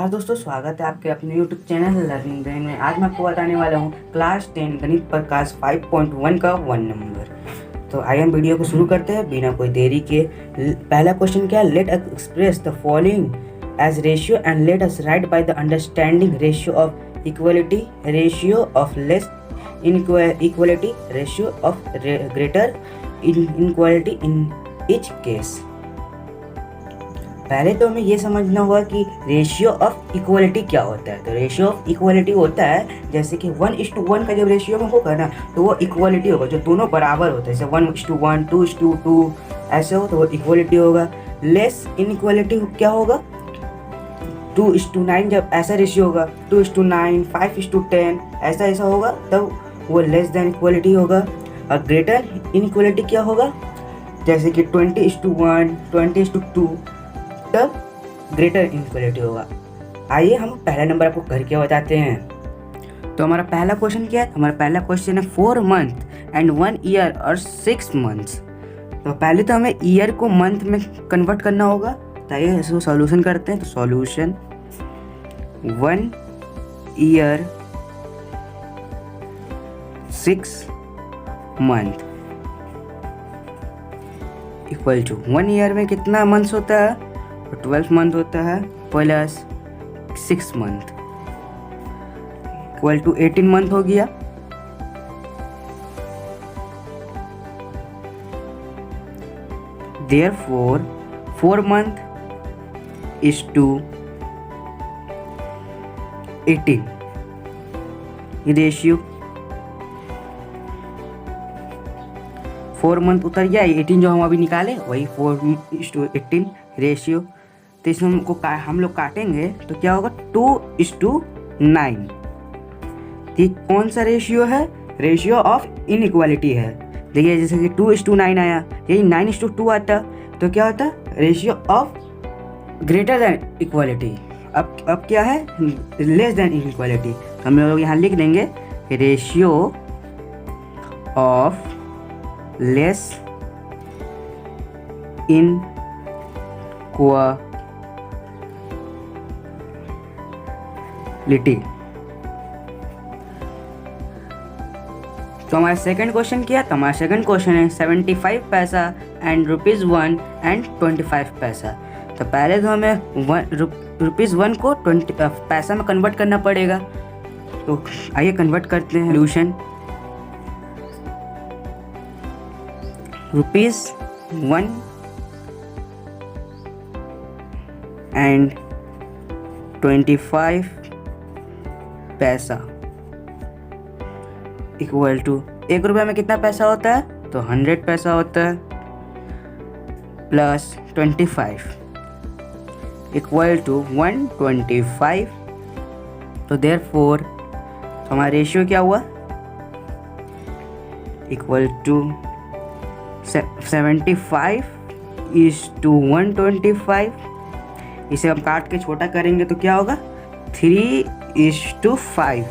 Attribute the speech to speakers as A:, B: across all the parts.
A: नमस्कार दोस्तों, स्वागत है आपके अपने YouTube चैनल लर्निंग ब्रेन में। आज मैं आपको बताने वाला हूँ क्लास 10 गणित प्रकाश 5.1 का 1 नंबर। तो आइए हम वीडियो को शुरू करते हैं बिना कोई देरी के। पहला क्वेश्चन क्या है, let us express the following as ratio and let us write by the understanding ratio of equality, ratio of less inequality, ratio of greater inequality in each case. पहले तो हमें ये समझना होगा कि रेशियो ऑफ इक्वलिटी क्या होता है। तो रेशियो ऑफ इक्वलिटी होता है जैसे कि 1:1 का जब रेशियो में होगा ना तो वो इक्वलिटी होगा, जो दोनों बराबर होते हैं। जैसे 1:1, 2:2 ऐसे हो तो वो इक्वलिटी होगा। लेस इनइक्वालिटी क्या होगा, 2:9 जब ऐसा रेशियो होगा, 2:9, 5:10 ऐसा होगा तब वो लेस देन इक्वलिटी होगा। और ग्रेटर इनइक्वलिटी क्या होगा, जैसे कि 20:1, 20:2 तब ग्रेटर इनइक्वालिटी होगा। आइए हम पहला नंबर आपको करके बताते हैं। तो हमारा पहला क्वेश्चन क्या है, हमारा पहला क्वेश्चन है 4 मंथ एंड 1 ईयर और 6 मंथ्स। तो पहले तो हमें ईयर को मंथ में कन्वर्ट करना होगा। तो आइए इसको सॉल्यूशन करते हैं। तो solution 1 year 6 month equal to 1 year में कितना मंथ्स होता है, 12 मंथ होता है, plus 6 month equal to 18 month हो गया। Therefore 4 month is to 18 ratio 4 month उतर गया, 18 जो हम अभी निकाले वही 4:18 रेशियो। तो इसमें हम लोग काटेंगे तो क्या होगा, 2:9। ये कौन सा रेशियो है, रेशियो ऑफ इनइक्वालिटी है। देखिए जैसे कि 2:9 आया, यही 9:2 आता तो क्या होता, ratio of greater than equality. अब क्या है, लेस देन इनइक्वालिटी। हम लोग यहाँ लिख देंगे रेशियो ऑफ लेस इन लिटी। तो हमारा सेकंड क्वेश्चन क्या है, तो हमारा सेकंड क्वेश्चन है 75 पैसा एंड ₹1 एंड 25 पैसा। तो पहले तो हमें ₹1 को 20 पैसा में कन्वर्ट करना पड़ेगा। तो आइए कन्वर्ट करते हैं। सॉल्यूशन ₹1 एंड 25 पैसा इक्वल टू 1 रुपये में कितना पैसा होता है, तो 100 पैसा होता है, प्लस 25 इक्वल टू 125। तो देयरफॉर हमारा रेशियो क्या हुआ, इक्वल टू 75:125। इसे हम काट के छोटा करेंगे तो क्या होगा, 3:5।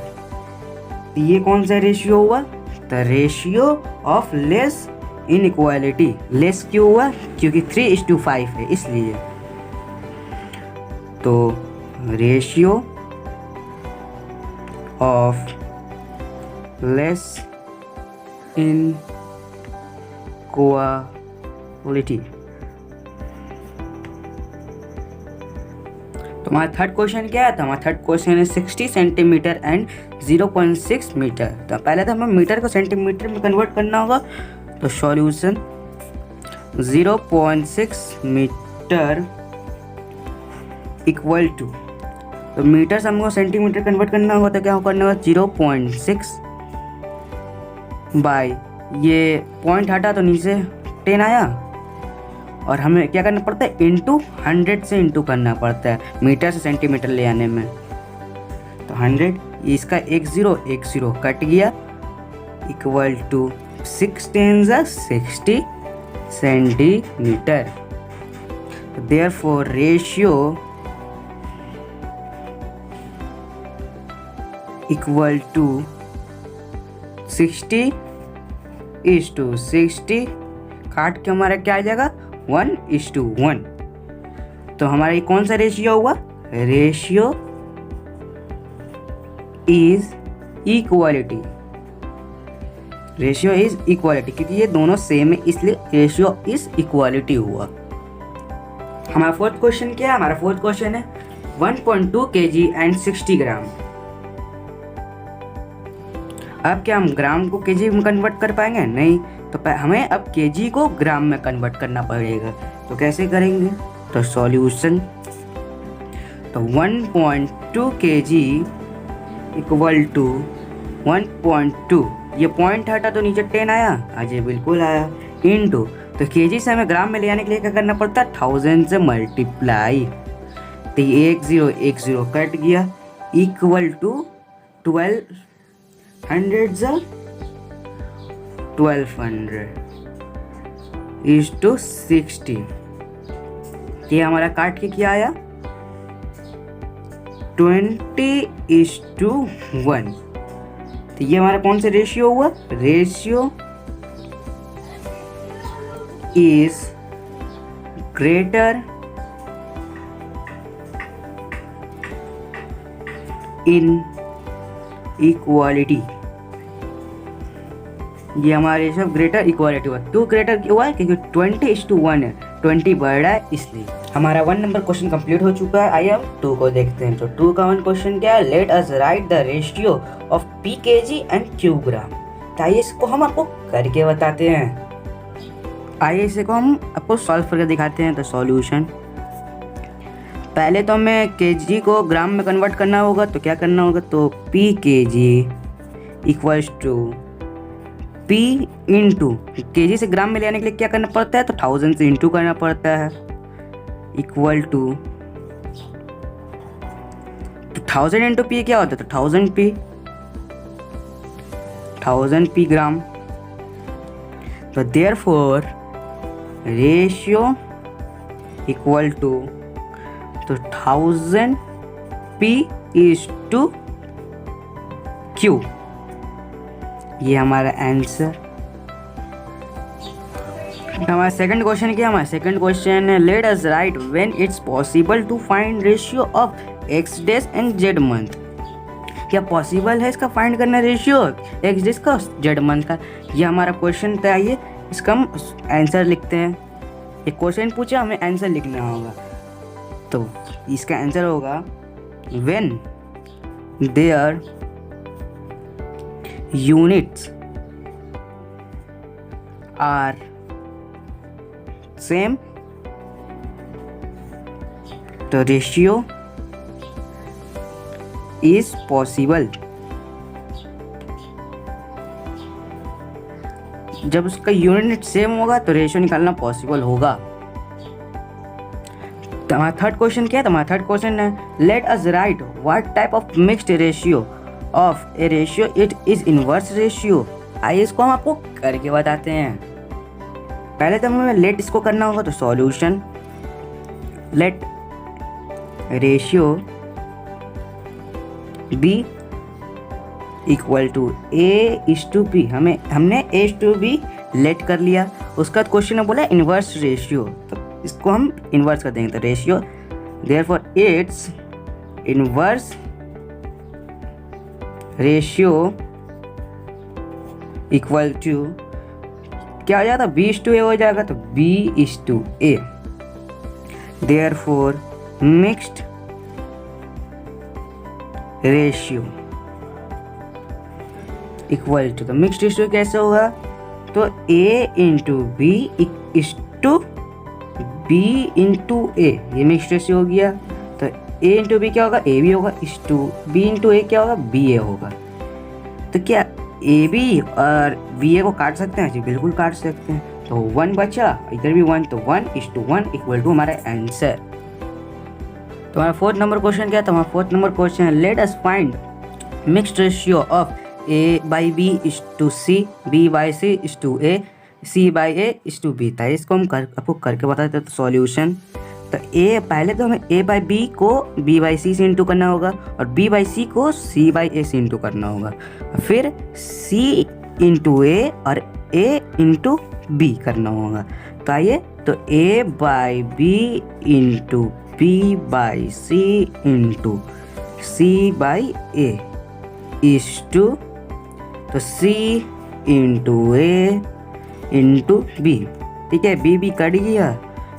A: ये कौन सा रेशियो हुआ, the ratio of less inequality. Less क्यों हुआ, क्योंकि 3:5 है इसलिए। तो रेशियो ऑफ लेस इनइक्वालिटी। तो हमारा थर्ड क्वेश्चन क्या है, तो हमारा थर्ड क्वेश्चन है 60 सेंटीमीटर एंड 0.6 मीटर। तो पहले तो हमें मीटर को सेंटीमीटर में कन्वर्ट करना होगा। तो सॉल्यूशन 0.6 मीटर इक्वल टू, तो मीटर से हमको सेंटीमीटर कन्वर्ट करना होगा तो क्या करना होगा, 0.6 बाय ये पॉइंट हटा तो नीचे 10 आया, और हमें क्या करना पड़ता है, इंटू 100 से इंटू करना पड़ता है मीटर से सेंटीमीटर ले आने में। तो 100, इसका 1 0 कट गया, equal to 6 10 60 centimetre. Therefore ratio equal to 60:60 काट के हमारा क्या आ जाएगा, 1:1। तो हमारा ये कौन सा रेशियो हुआ, ratio is equality, ratio is equality, क्योंकि ये दोनों सेम है इसलिए रेशियो इज इक्वालिटी हुआ। हमारा फोर्थ क्वेश्चन क्या है? हमारा फोर्थ क्वेश्चन है 1.2 kg एंड 60 ग्राम। अब क्या हम ग्राम को केजी में कन्वर्ट कर पाएंगे? नहीं, तो हमें अब केजी को ग्राम में कन्वर्ट करना पड़ेगा। तो कैसे करेंगे? तो सॉल्यूशन, तो 1.2 kg इक्वल टू 1.2, ये पॉइंट हटा तो नीचे 10 आया, आज ये बिल्कुल आया, इनटू, तो केजी से हमें ग्राम में ले आने के लिए क्या करना पड़ता है? 1000 से मल्टीप्लाई, तो ये 1 0 कट गया, इक्वल टू 1200 इज टू 60। ये हमारा काट के क्या आया? 20:1। तो ये हमारा कौन सा रेशियो हुआ? Ratio is greater in equality. ये हमारे सब ग्रेटर इक्वालिटी हुआ। 2 ग्रेटर क्यों हुआ है? क्योंकि 20:1 है, 20 बढ़ रहा है इसलिए। हमारा 1 नंबर क्वेश्चन कंप्लीट हो चुका है। आइए हम 2 को देखते हैं। तो 2 का 1 क्वेश्चन क्या है? Let us right the ratio of p kg and q ग्राम। तो आइए इसको हम आपको करके बताते हैं। आइए इसे को हम आपको सॉल्व करके दिखाते हैं। तो सॉल्यूशन, पहले तो हमें kg को ग्राम में कन्वर्ट करना होगा। तो क्या करना होगा? तो p kg equals to p into, kg से ग्राम में ले आने के लिए क्या करना पड़ता है? तो 1000 से इंटू करना पड़ता है, इक्वल टू 1000 इंटू p क्या होता है? तो 1000 p ग्राम। तो देयरफॉर रेशियो इक्वल टू, तो 1000 p इज टू q। ये हमारा आंसर। हमारा सेकंड क्वेश्चन क्या? हमारा सेकंड क्वेश्चन है let us write when it's possible to find ratio of x days and z month. क्या पॉसिबल है इसका फाइंड करना रेशियो x डेज का z मंथ का? ये हमारा क्वेश्चन था। आइए इसका हम आंसर लिखते हैं। एक क्वेश्चन पूछा, हमें आंसर लिखना होगा। तो इसका आंसर होगा when their units are same, तो रेशियो इज पॉसिबल। जब उसका यूनिट सेम होगा तो रेशियो निकालना पॉसिबल होगा। तो हमारा थर्ड क्वेश्चन क्या है? तो हमारा थर्ड क्वेश्चन है let us right what type of mixed ratio of A ratio it is inverse ratio. आइए इसको हम आपको करके बताते हैं। पहले तो हमें लेट इसको करना होगा। तो solution, let ratio be equal to a:b। हमने a:b लेट कर लिया। उसका क्वेश्चन में बोला इनवर्स रेशियो, तो इसको हम इनवर्स कर देंगे। तो ratio therefore its inverse ratio equal to क्या हो जाता? b:a हो जाएगा। तो b:a। Therefore mixed ratio equal to, तो मिक्स्ड रेशियो कैसे होगा? तो a into b is to b into a, ये मिक्स्ड रेशियो हो गया। तो a इंटू बी क्या होगा? a भी होगा, इज टू b इंटू ए क्या होगा? ba होगा। तो क्या ए बी और बी ए को काट सकते हैं? जी बिल्कुल काट सकते हैं। तो 1 बचा, इधर भी 1, तो 1:1 इक्वल टू हमारा आंसर। तो हमारा फोर्थ नंबर क्वेश्चन क्या? तो हमारा फोर्थ नंबर क्वेश्चन है let us find mixed ratio of a/b is to c, b/c is to a, c/a is to b। था इसको हम आपको करके बता देते। तो सॉल्यूशन, तो a, पहले तो हमें a/b को b/c से इंटू करना होगा और b/c को c/a से इंटू करना होगा, फिर c इंटू a और a इंटू b करना होगा। तो आइए, तो a/b into b/c into c/a is to, तो C into A into B, ठीक है। B कट गया,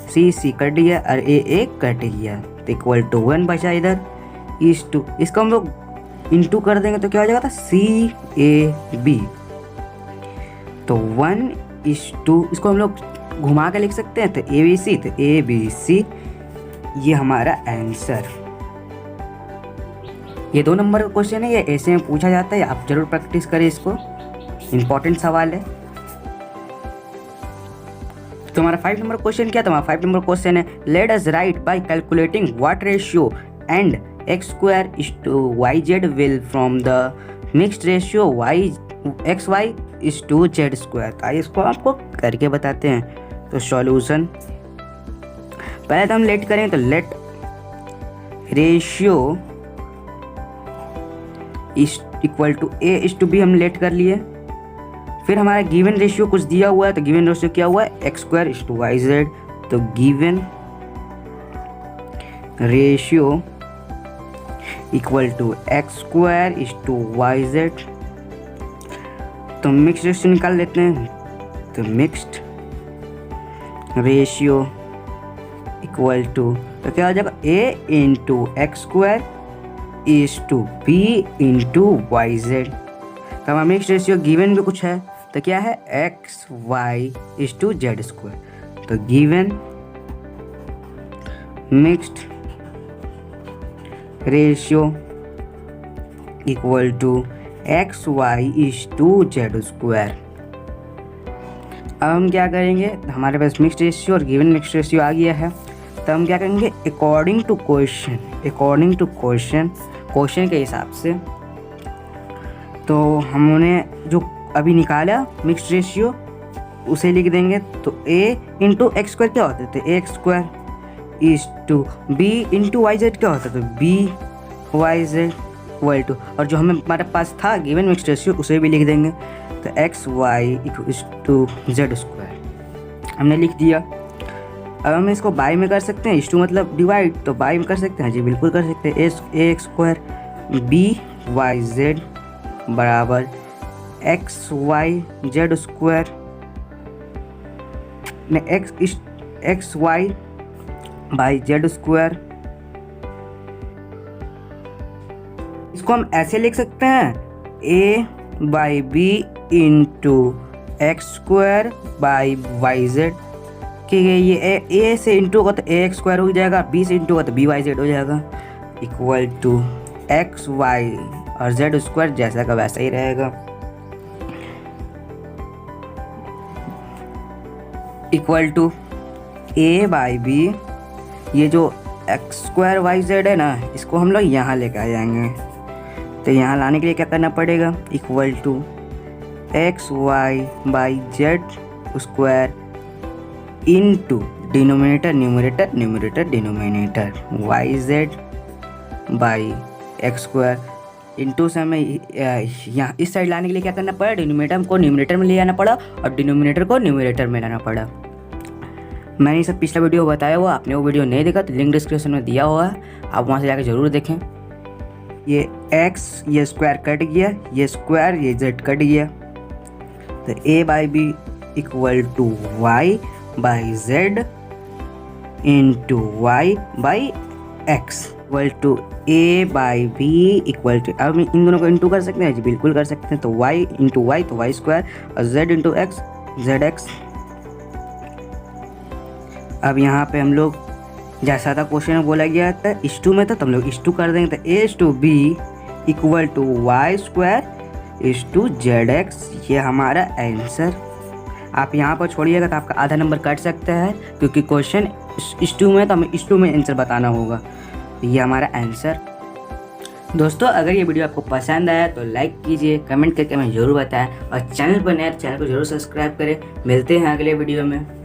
A: C कट गया और A कट गया, तो इक्वल टू 1 बचा इधर इज टू। इसको हम लोग इंटू कर देंगे तो क्या हो जाएगा, CAB, तो 1:2। इसको हम लोग घुमा के लिख सकते हैं, तो ABC, तो ABC ये हमारा आंसर। ये 2 नंबर का क्वेश्चन है, ये ऐसे में पूछा जाता है, आप जरूर प्रैक्टिस करें इसको, इंपॉर्टेंट सवाल है। तो हमारा 5 नंबर क्वेश्चन क्या था, हमारा 5 नंबर क्वेश्चन है let us write bye calculating what ratio and x² = yz will from the mixed ratio xy is to z²। तो आइए इसको आपको करके बताते हैं। तो सॉल्यूशन पहले तो हम लेट करेंगे, तो let ratio is equal to A:B हम लेट कर लिए। फिर हमारा गिवन रेशियो कुछ दिया हुआ है, तो गिवन रेशियो क्या हुआ है, x² = yz, तो given ratio equal to x² = yz। तो मिक्स रेशियो निकाल लेते हैं, तो मिक्स्ड रेशियो इक्वल टू, तो क्या हो जाएगा, A into x² is to B into yz। तो हमारा मिक्स रेशियो गिवन भी कुछ है, तो क्या है, xy इज टू z²। तो given mixed ratio equal to xy is to z²। अब हम क्या करेंगे, हमारे पास मिक्स्ड रेशियो और गिवन मिक्स्ड रेशियो आ गया है, तो हम क्या करेंगे, अकॉर्डिंग टू क्वेश्चन के हिसाब से। तो हमने जो अभी निकाला मिक्स्ड रेशियो उसे लिख देंगे, तो A इंटू x² क्या होता है, तो x² is to B into yz क्या होता है, तो BYZ इक्वल टू, और जो हमारे पास था गिवन मिक्स्ड रेशियो उसे भी लिख देंगे, तो xy इक्वल टू z²। हमने लिख दिया। अब हम इसको बाई में कर सकते हैं, इस टू मतलब डिवाइड, तो बाई में कर सकते हैं जी, बिल्कुल कर सकते हैं। ax² BYZ बराबर xyz² में xy बाई z²। इसको हम ऐसे लिख सकते हैं, A/B into x² by yz, कि ये A से इंटू होगा तो ax² हो जाएगा, B से इंटू होगा तो BYZ हो जाएगा, इक्वल टू xy और z² जैसा का वैसा ही रहेगा, इक्वल टू A/B। ये जो x² yz है ना, इसको हम लोग यहाँ लेके आ जाएंगे, तो यहाँ लाने के लिए क्या करना पड़ेगा, equal to xy by z² into denominator numerator denominator yz by x²। Into से हमें यहाँ इस साइड लाने के लिए क्या करना पड़ा, डिनोमिनेटर को न्यूमरेटर में ले आना पड़ा और डिनोमिनेटर को न्यूमरेटर में लाना पड़ा। मैंने ये सब पिछला वीडियो बताया हुआ, आपने वो वीडियो नहीं देखा तो लिंक डिस्क्रिप्शन में दिया हुआ है, आप वहाँ से जाकर ज़रूर देखें। ये x ये स्क्वायर कट गया, ये स्क्वायर ये z कट गया, तो A/B equal to y by z into y by x equal to A/B equal to, अब इन दोनों को इंटू कर सकते हैं जी, बिल्कुल कर सकते हैं। तो y इंटू वाई तो y² और z इंटू x zx। अब यहाँ पे हम लोग जैसा था क्वेश्चन में बोला गया था इस2 में था, तो हम लोग इस2 कर देंगे, तो A/B इक्वल टू y² इस टू zx, ये हमारा आंसर। आप यहाँ पर छोड़िएगा तो आपका आधा नंबर कट सकता है, क्योंकि क्वेश्चन इस2 में, तो हमें इस2 में आंसर बताना होगा। ये हमारा आंसर। दोस्तों अगर ये वीडियो आपको पसंद आया तो लाइक कीजिए, कमेंट करके हमें ज़रूर बताएं, और चैनल पर नए चैनल को जरूर सब्सक्राइब करें। मिलते हैं अगले वीडियो में।